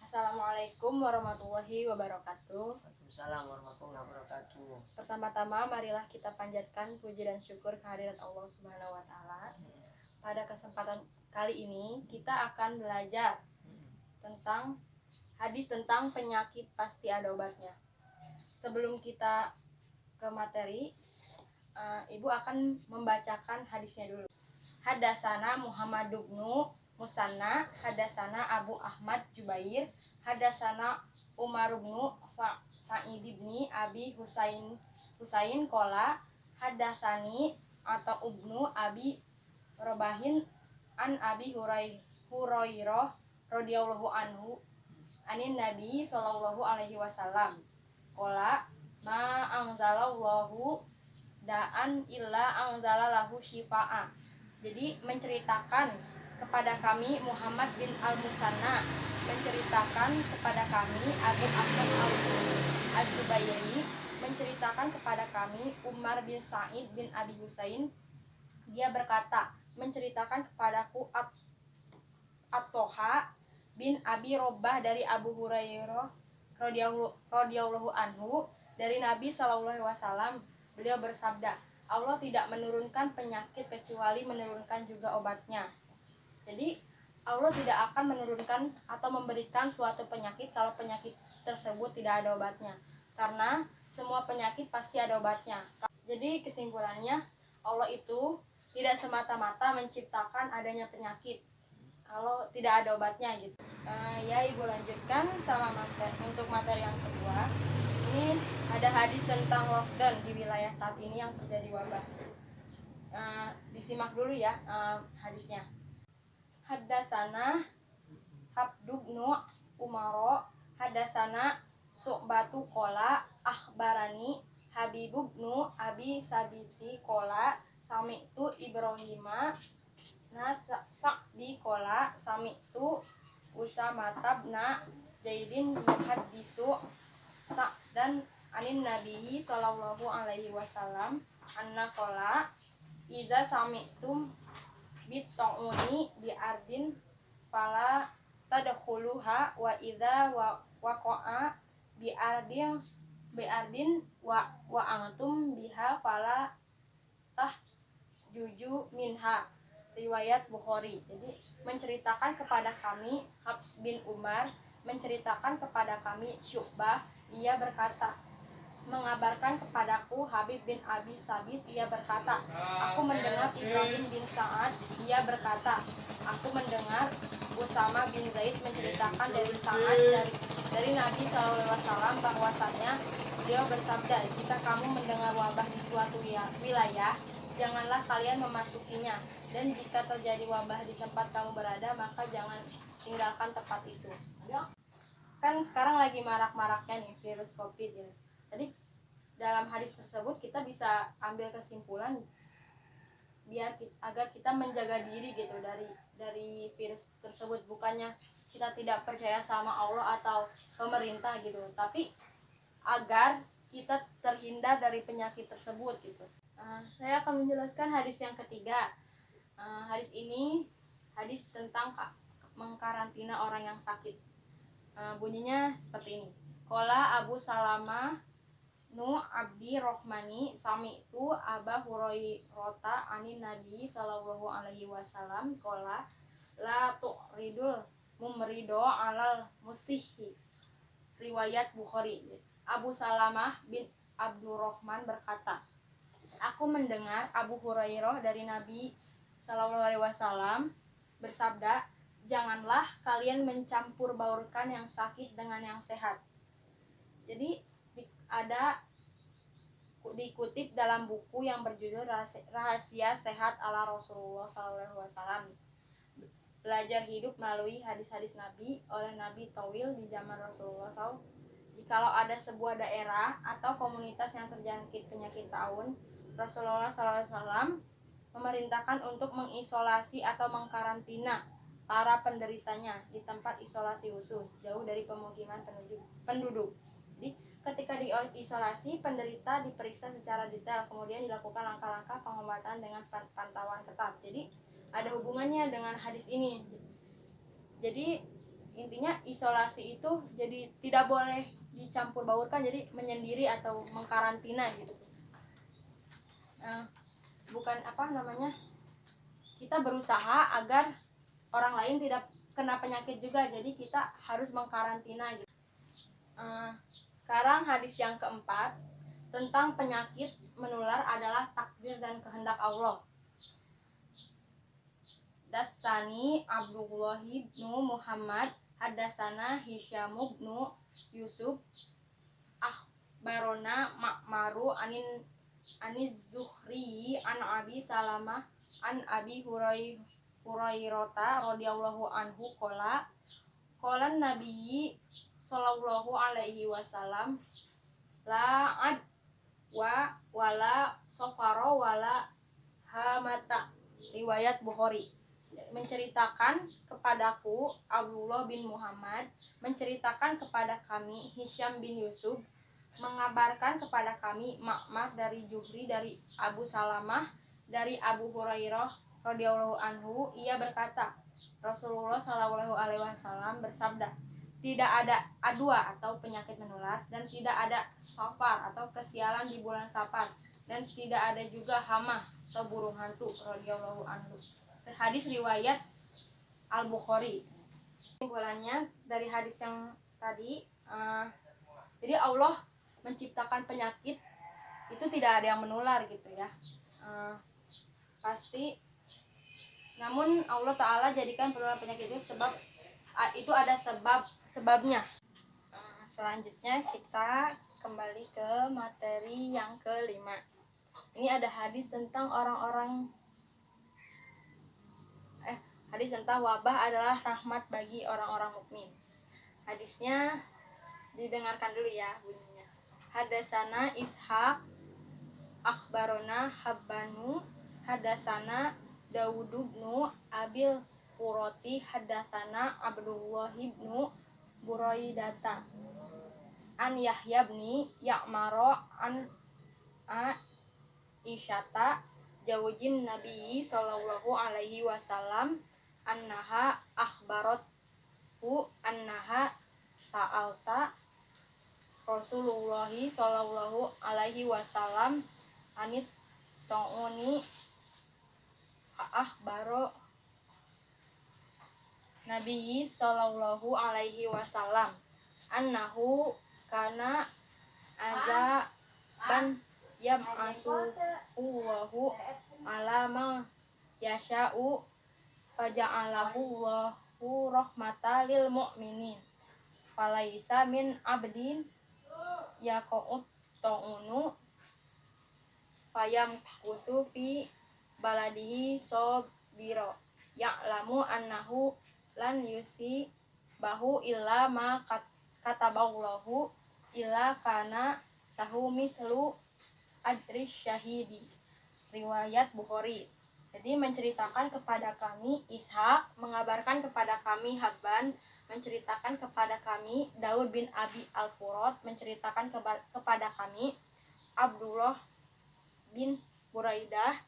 Assalamualaikum warahmatullahi wabarakatuh. Waalaikumsalam warahmatullahi wabarakatuh. Pertama-tama marilah kita panjatkan puji dan syukur kehadirat Allah Subhanahu wa taala. Pada kesempatan kali ini kita akan belajar tentang hadis tentang penyakit pasti ada obatnya. Sebelum kita ke materi, Ibu akan membacakan hadisnya dulu. Hadasana Muhammad bin Musanna, hadasana Abu Ahmad Jubair, hadasana Umar bin Sa'id bin Abi Husain kola, hadasani atau Ibnu Abi Robahin an Abi Hurairah radhiyallahu anhu anin Nabi sallallahu alaihi wasallam kola ma anzalallahu da'an illa anzalalahu shifa'a. Jadi menceritakan kepada kami Muhammad bin Al-Musanna, menceritakan kepada kami Abu Ahmad Al-Zubairi, menceritakan kepada kami Umar bin Sa'id bin Abi Husain. Dia berkata, menceritakan kepadaku At-Toha bin Abi Robah dari Abu Hurairah radhiyallahu anhu dari Nabi sallallahu alaihi wasallam. Beliau bersabda, Allah tidak menurunkan penyakit kecuali menurunkan juga obatnya. Jadi Allah tidak akan menurunkan atau memberikan suatu penyakit kalau penyakit tersebut tidak ada obatnya. Karena semua penyakit pasti ada obatnya. Jadi kesimpulannya, Allah itu tidak semata-mata menciptakan adanya penyakit kalau tidak ada obatnya gitu. Ya Ibu lanjutkan sama untuk materi yang kedua. Ini ada hadis tentang lockdown di wilayah saat ini yang terjadi wabah. Disimak dulu ya hadisnya. Hadasana Habdu bin Umaro, hadasana Su'batu kola, akhbarani Habibu bin Abi Sabiti kola, sami'tu Ibrahima Sa'di kola, sami'tu Usamata bin Zaidin yuhaddisu dan anin Nabi sallallahu alaihi wasallam anna qala iza sami'tum bit'uni bi ardin fala tadkhuluha wa idza waqa'a bi ardin wa antum biha fala tahjuju minha. Riwayat Bukhari. Jadi menceritakan kepada kami Habs bin Umar, menceritakan kepada kami Syu'bah, ia berkata, mengabarkan kepadaku Habib bin Abi Sabit, ia berkata, aku mendengar Ibrahim bin Sa'ad, ia berkata, aku mendengar Usama bin Zaid menceritakan dari Sa'ad dari Nabi SAW bahwasannya beliau bersabda, jika kamu mendengar wabah di suatu wilayah, janganlah kalian memasukinya, dan jika terjadi wabah di tempat kamu berada, maka jangan tinggalkan tempat itu. Kan sekarang lagi marak-maraknya nih virus COVID ya. Jadi dalam hadis tersebut kita bisa ambil kesimpulan agar kita menjaga diri gitu dari virus tersebut. Bukannya kita tidak percaya sama Allah atau pemerintah gitu, tapi agar kita terhindar dari penyakit tersebut gitu. Saya akan menjelaskan hadis yang ketiga. Hadis ini hadis tentang mengkarantina orang yang sakit. Bunyinya seperti ini. Qala Abu Salamah nu Abdi Rohmani sami'tu Aba Hurairata anin Nabi sallallahu alaihi wasallam qala la tu'ridul mumrido alal musihi. Riwayat Bukhari. Abu Salamah bin Abdurrahman berkata, aku mendengar Abu Hurairah dari Nabi sallallahu alaihi wasallam bersabda, janganlah kalian mencampur baurkan yang sakit dengan yang sehat. Jadi ada dikutip dalam buku yang berjudul Rahasia Sehat ala Rasulullah SAW. Belajar hidup melalui hadis-hadis Nabi oleh Nabi Tawil di zaman Rasulullah SAW. Jikalau ada sebuah daerah atau komunitas yang terjangkit penyakit taun, Rasulullah SAW memerintahkan untuk mengisolasi atau mengkarantina para penderitanya di tempat isolasi khusus jauh dari pemukiman penduduk. Jadi ketika diisolasi, penderita diperiksa secara detail, kemudian dilakukan langkah-langkah pengobatan dengan pantauan ketat. Jadi ada hubungannya dengan hadis ini. Jadi intinya isolasi itu jadi tidak boleh dicampur baurkan, jadi menyendiri atau mengkarantina gitu. Bukan apa namanya, kita berusaha agar orang lain tidak kena penyakit juga, jadi kita harus mengkarantina gitu. Sekarang hadis yang keempat tentang penyakit menular adalah takdir dan kehendak Allah. Dasani Abdullah bin Muhammad hadasana Hisyam bin Yusuf akhbarona Ma'maru aniz Zuhri an Abi Salamah an Abi Hurairata radhiyallahu anhu qala Nabi sallallahu alaihi wasallam la ad wala safara wala hamata, riwayat Bukhari. Menceritakan kepadaku Abdullah bin Muhammad, menceritakan kepada kami Hisyam bin Yusuf, mengabarkan kepada kami Ma'mar dari Zuhri dari Abu Salamah dari Abu Hurairah radhiyallahu anhu, ia berkata, Rasulullah sallallahu alaihi wasallam bersabda, tidak ada adwa atau penyakit menular, dan tidak ada safar atau kesialan di bulan Safar, dan tidak ada juga hama atau burung hantu radhiyallahu anhu. Hadis riwayat Al-Bukhari. Kesimpulannya dari hadis yang tadi, jadi Allah menciptakan penyakit itu tidak ada yang menular gitu ya, pasti. Namun Allah Ta'ala jadikan penular penyakit itu sebab itu ada sebabnya. Selanjutnya kita kembali ke materi yang kelima. Ini ada hadis tentang hadis tentang wabah adalah rahmat bagi orang-orang mukmin. Hadisnya didengarkan dulu ya bunyinya. Hadasana Ishaq akhbarona Habbanu hadasana Daud bin Abil Furati hadatsana Abdullah bin Buraidata an Yahya bin Ya'maro an Aisyata zaujin Nabi sallallahu alaihi wasallam annaha akhbarathu annaha sa'alta Rasulullah sallallahu alaihi wasallam anit ta'uni akhbaro Nabi sallallahu alaihi wasallam annahu kana azaban yab'asu Allahu alama yasha'u faja'alahu Allahu rahmatan lil mu'minin falaisa min abdin yaqut ta'unu fayam kusu fi baladihi sobiro ya'lamu annahu lan yusi bahu illa ma kataballahu illa kana lahu mislu adris syahidi, riwayat Bukhari. Jadi menceritakan kepada kami Ishaq, mengabarkan kepada kami Habban, menceritakan kepada kami Daud bin Abi Al-Furat, menceritakan kepada kami Abdullah bin Buraidah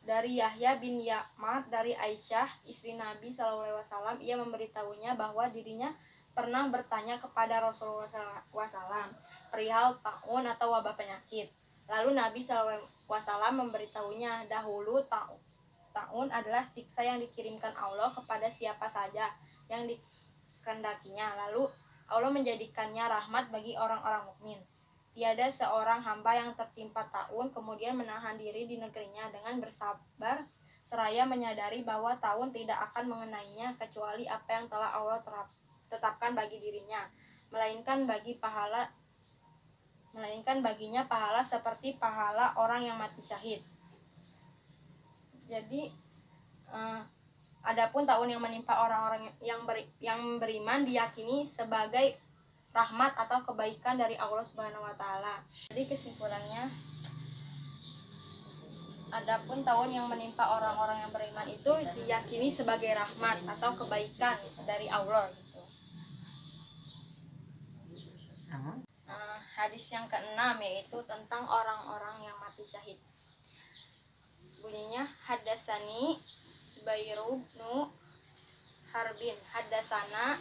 dari Yahya bin Ya'mar dari Aisyah istri Nabi SAW. Ia memberitahunya bahwa dirinya pernah bertanya kepada Rasulullah SAW perihal taun atau wabah penyakit. Lalu Nabi SAW memberitahunya, dahulu taun adalah siksa yang dikirimkan Allah kepada siapa saja yang dikehendakinya. Lalu Allah menjadikannya rahmat bagi orang-orang mukmin. Tiada seorang hamba yang tertimpa taun kemudian menahan diri di negerinya dengan bersabar seraya menyadari bahwa taun tidak akan mengenainya kecuali apa yang telah Allah tetapkan bagi dirinya, melainkan baginya pahala seperti pahala orang yang mati syahid. Jadi adapun taun yang menimpa orang-orang yang beriman diyakini sebagai rahmat atau kebaikan dari Allah Subhanahu wa taala. Jadi kesimpulannya, adapun taun yang menimpa orang-orang yang beriman itu diyakini sebagai rahmat atau kebaikan dari Allah gitu. Hadis yang keenam yaitu tentang orang-orang yang mati syahid. Bunyinya hadasani Subairu bin Harbin haddatsana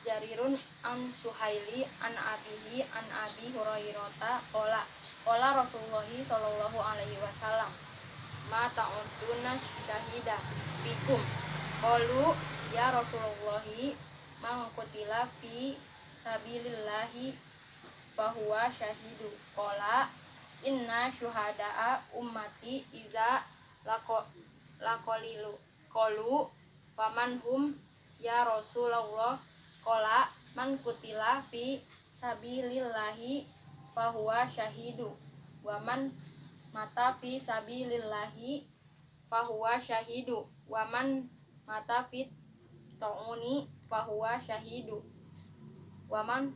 Jarirun an Suhaili an abihi an abi Hurairah qala Rasulullah sallallahu alaihi wasallam ma ta'uduna syahida fikum qalu ya Rasulullah man qutila fi sabilillahi fahuwa syahidu qala inna syuhada'a ummati iza laqalilu qalu faman hum ya Rasulullah qala man qutila fi sabilillahi fahuwa syahidu wa man mata fi sabilillahi fahuwa syahidu wa man mata fi ta'uni fahuwa syahidu wa man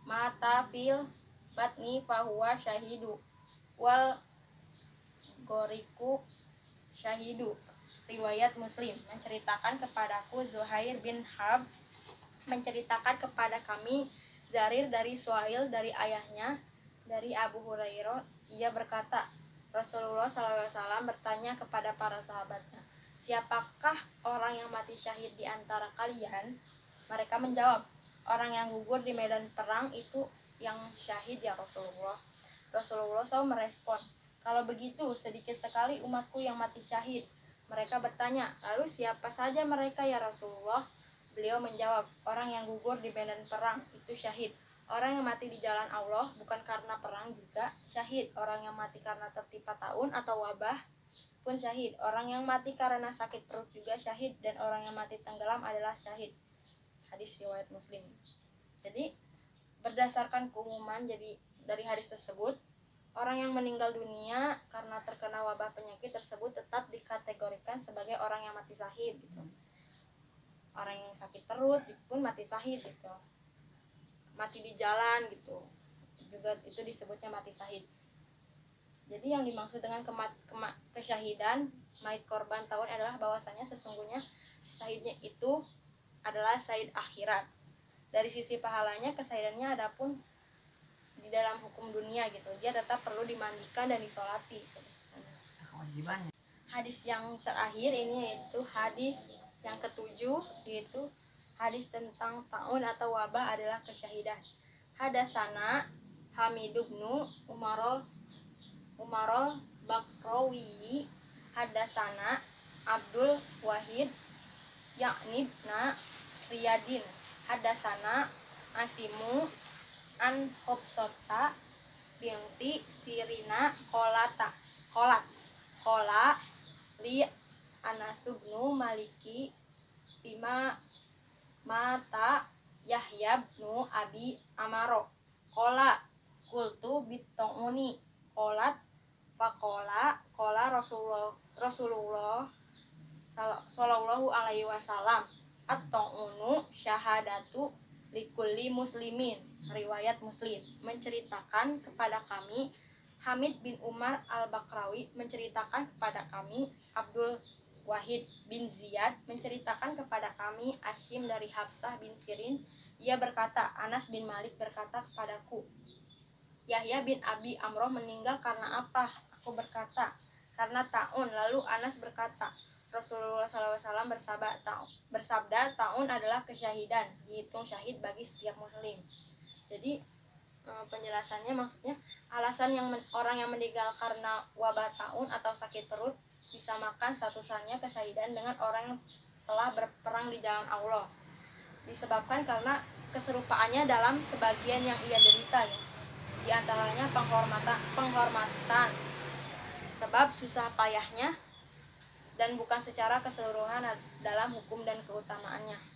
mata fil batni fahuwa syahidu wal goriku syahidu. Riwayat Muslim. Menceritakan kepadaku Zuhair bin Harb menceritakan kepada kami Zarir dari Suhail dari ayahnya dari Abu Hurairah, ia berkata Rasulullah SAW bertanya kepada para sahabatnya, siapakah orang yang mati syahid di antara kalian? Mereka menjawab, orang yang gugur di medan perang itu yang syahid ya Rasulullah. Rasulullah SAW merespon, kalau begitu sedikit sekali umatku yang mati syahid. Mereka bertanya, lalu siapa saja mereka ya Rasulullah? Beliau menjawab, orang yang gugur di medan perang itu syahid. Orang yang mati di jalan Allah bukan karena perang juga syahid. Orang yang mati karena tertimpa taun atau wabah pun syahid. Orang yang mati karena sakit perut juga syahid. Dan orang yang mati tenggelam adalah syahid. Hadis riwayat Muslim. Jadi berdasarkan keumuman jadi dari hadis tersebut, orang yang meninggal dunia karena terkena wabah penyakit tersebut tetap dikategorikan sebagai orang yang mati syahid gitu. Orang yang sakit perut pun mati syahid gitu. Mati di jalan gitu. Juga itu disebutnya mati syahid. Jadi yang dimaksud dengan kesyahidan mayit korban taun adalah bahwasanya sesungguhnya syahidnya itu adalah syahid akhirat. Dari sisi pahalanya kesyahidannya adapun di dalam hukum dunia gitu, dia tetap perlu dimandikan dan disolati. Kewajibannya. Hadis yang terakhir ini yaitu hadis yang ketujuh, yaitu hadis tentang taun atau wabah adalah kesyahidan. Hadatsana Hamid bin Umarul Bakrawi hadatsana Abdul Wahid yakni Riyadin hadatsana Asimu an Hobsota binti Sirina kolat li Anasubnu Maliki bima mata Yahya bin Abi Amaro kola kultu bitonguni kolat fakola kola Rasulullah sallallahu alaihi wasallam at-ta'unu syahadatu likulli muslimin. Riwayat Muslim. Menceritakan kepada kami Hamid bin Umar al-Bakrawi menceritakan kepada kami Abdul Wahid bin Ziyad menceritakan kepada kami Ashim dari Hafsah bin Sirin. Ia berkata, Anas bin Malik berkata kepadaku, Yahya bin Abi Amroh meninggal karena apa? Aku berkata, karena taun. Lalu Anas berkata, Rasulullah SAW bersabda, taun adalah kesyahidan, dihitung syahid bagi setiap muslim. Jadi penjelasannya maksudnya alasan orang yang meninggal karena wabah taun atau sakit perut disamakan statusnya kesyahidan dengan orang yang telah berperang di jalan Allah. Disebabkan karena keserupaannya dalam sebagian yang ia derita ya. Di antaranya penghormatan sebab susah payahnya dan bukan secara keseluruhan dalam hukum dan keutamaannya.